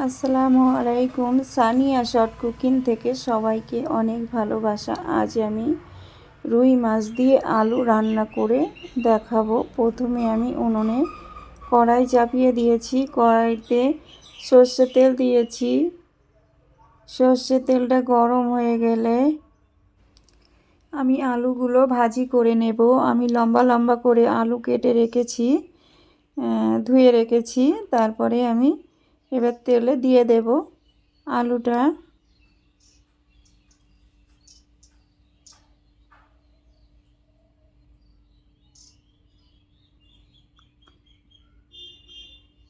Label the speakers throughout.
Speaker 1: আসসালামু আলাইকুম। Sania short cooking থেকে সবাইকে অনেক ভালোবাসা। আজ আমি রুই মাছ দিয়ে আলু রান্না করে দেখাবো। প্রথমে আমি উনুনে কড়াই চাপিয়ে দিয়েছি। কড়াইতে সর্ষে তেল দিয়েছি। সর্ষে তেলটা গরম হয়ে গেলে আমি আলুগুলো ভাজি করে নেব। আমি লম্বা লম্বা করে আলু কেটে রেখেছি, ধুয়ে রেখেছি। তারপরে আমি এবার তেলে দিয়ে দেব আলুটা।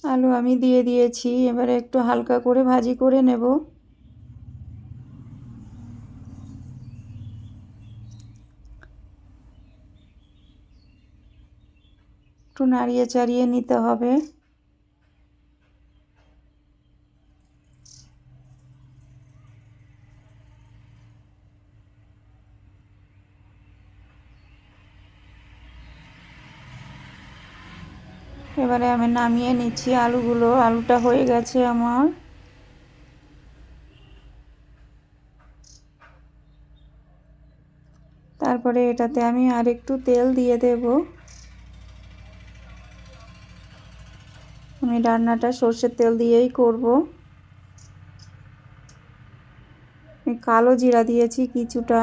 Speaker 1: আলু আমি দিয়ে দিয়েছি। এবারে একটু হালকা করে ভাজি করে নেব। একটু নাড়িয়ে চাড়িয়ে নিতে হবে। এবারে আমি নামিয়ে নিচ্ছি আলুটা হয়ে গেছে আমার। তারপরে এটাতে আমি আর একটু তেল দিয়ে দেব। আমি রান্নাটা সর্ষের তেল দিয়েই করব। আমি কালো জিরা দিয়েছি কিছুটা।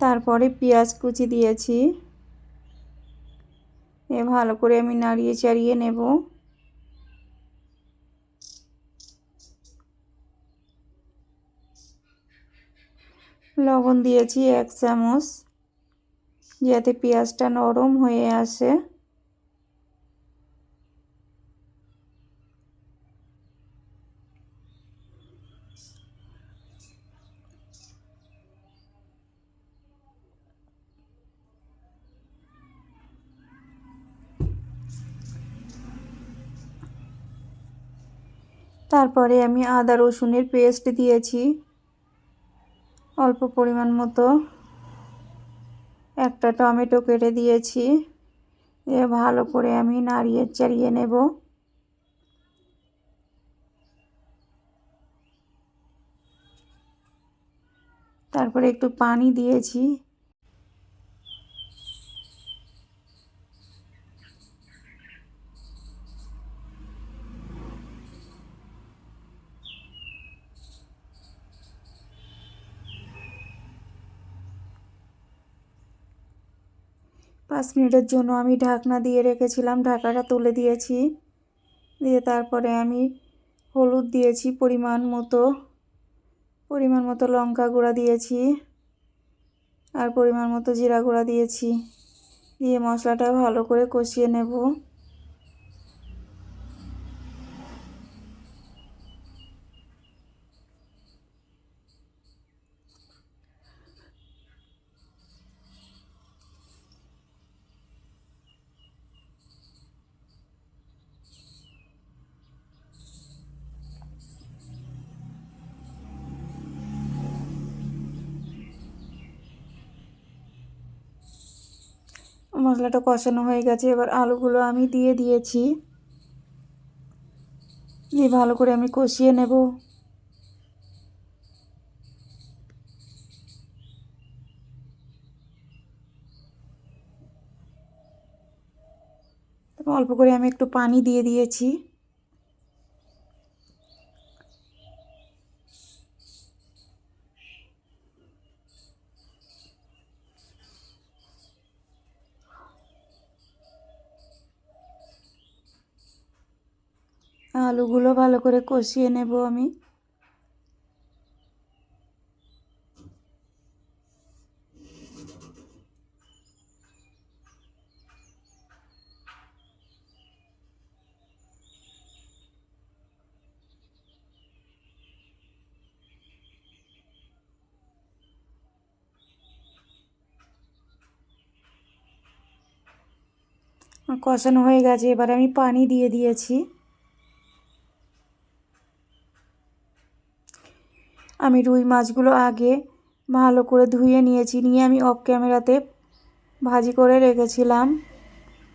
Speaker 1: তারপরে পেঁয়াজ কুচি দিয়েছি। ভালো করে আমি নাড়িয়ে চাড়িয়ে নেব। লবণ দিয়েছি 1 চামচ, যাতে পেঁয়াজটা নরম হয়ে আসে। তারপরে আমি আদা রসুনের পেস্ট দিয়েছি অল্প পরিমাণ মতো। একটা টমেটো কেটে দিয়েছি। ভালো করে আমি নাড়িয়ে চাড়িয়ে নেব। তারপরে একটু পানি দিয়েছি। পাঁচ মিনিটের জন্য আমি ঢাকনা দিয়ে রেখেছিলাম। ঢাকাটা তুলে দিয়েছি। দিয়ে তারপরে আমি হলুদ দিয়েছি পরিমাণ মতো লঙ্কা গুঁড়া দিয়েছি, আর পরিমাণ মতো জিরা গুঁড়া দিয়েছি। দিয়ে মশলাটা ভালো করে কষিয়ে নেব। মশলাটা কষানো হয়ে গেছে। এবার আলুগুলো আমি দিয়ে দিয়েছি। দিয়ে ভালো করে আমি কষিয়ে নেব। অল্প করে আমি একটু পানি দিয়ে দিয়েছি। আলুগুলো ভালো করে কষিয়ে নেব আমি। কষানো হয়ে গেছে। এবার আমি পানি দিয়ে দিয়েছি। আমি রুই মাছগুলো আগে ভালো করে ধুয়ে নিয়েছি। নিয়ে আমি অফ ক্যামেরাতে ভাজি করে রেখেছিলাম।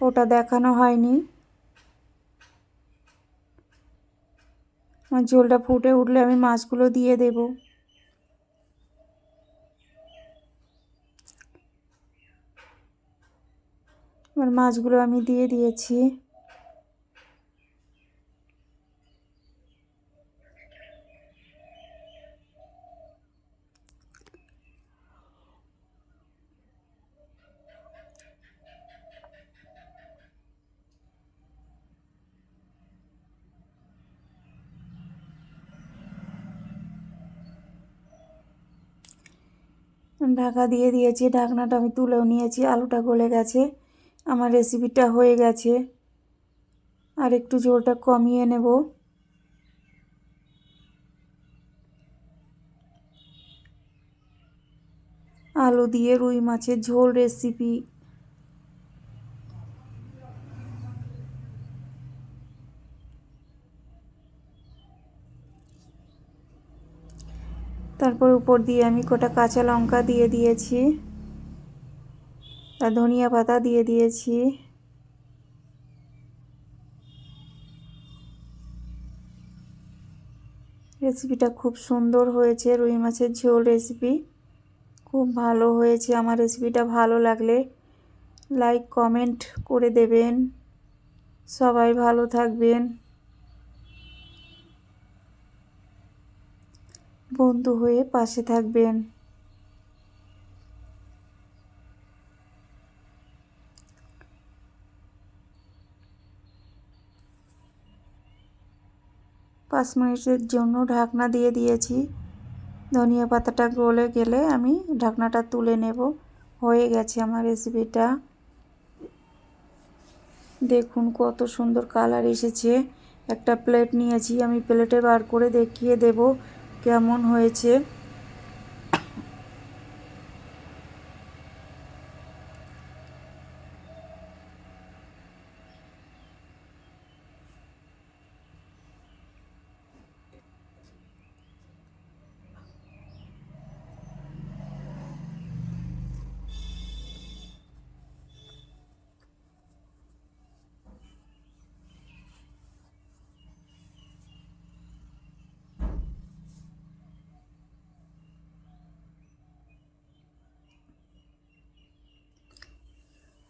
Speaker 1: ওটা দেখানো হয়নি। আমার ঝোলটা ফুটে উঠলে আমি মাছগুলো দিয়ে দেব। এবার মাছগুলো আমি দিয়ে দিয়েছি। ঢাকা দিয়ে দিয়েছি, ঢাকনাটা আমি তুলেও নিয়েছি। আলুটা গলে গেছে, আমার রেসিপিটা হয়ে গেছে। আর একটু ঝোলটা কমিয়ে নেব। আলু দিয়ে রুই মাছের ঝোল রেসিপি। তারপর উপর দিয়ে আমি কটা কাঁচা লঙ্কা দিয়ে দিয়েছি, আর ধনিয়া পাতা দিয়ে দিয়েছি। রেসিপিটা খুব সুন্দর হয়েছে, রুই মাছের ঝোল রেসিপি খুব ভালো হয়েছে। আমার রেসিপিটা ভালো লাগলে লাইক কমেন্ট করে দেবেন। সবাই ভালো থাকবেন, বন্ধু হয়ে পাশে থাকবেন। 5 মিনিটের জন্য ঢাকনা দিয়ে দিয়েছি। ধনিয়া পাতাটা গলে গেলে আমি ঢাকনাটা তুলে নেব। হয়ে গেছে আমার রেসিপিটা। দেখুন কত সুন্দর কালার এসেছে। একটা প্লেট নিয়েছি, আমি প্লেটে বার করে দেখিয়ে দেব কেমন হয়েছে।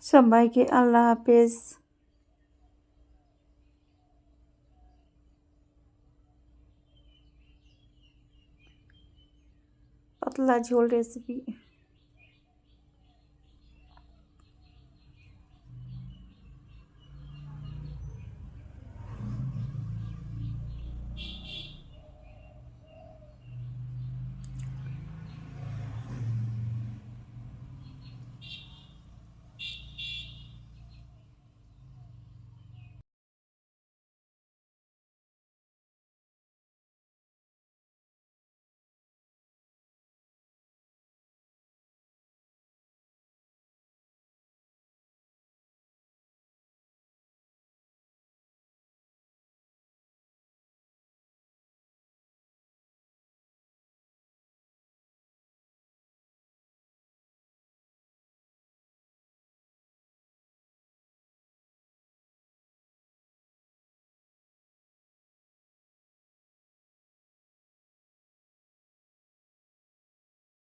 Speaker 1: সবাইকে আল্লাহ হাফেজ। পাতলা ঝোল রেসিপি।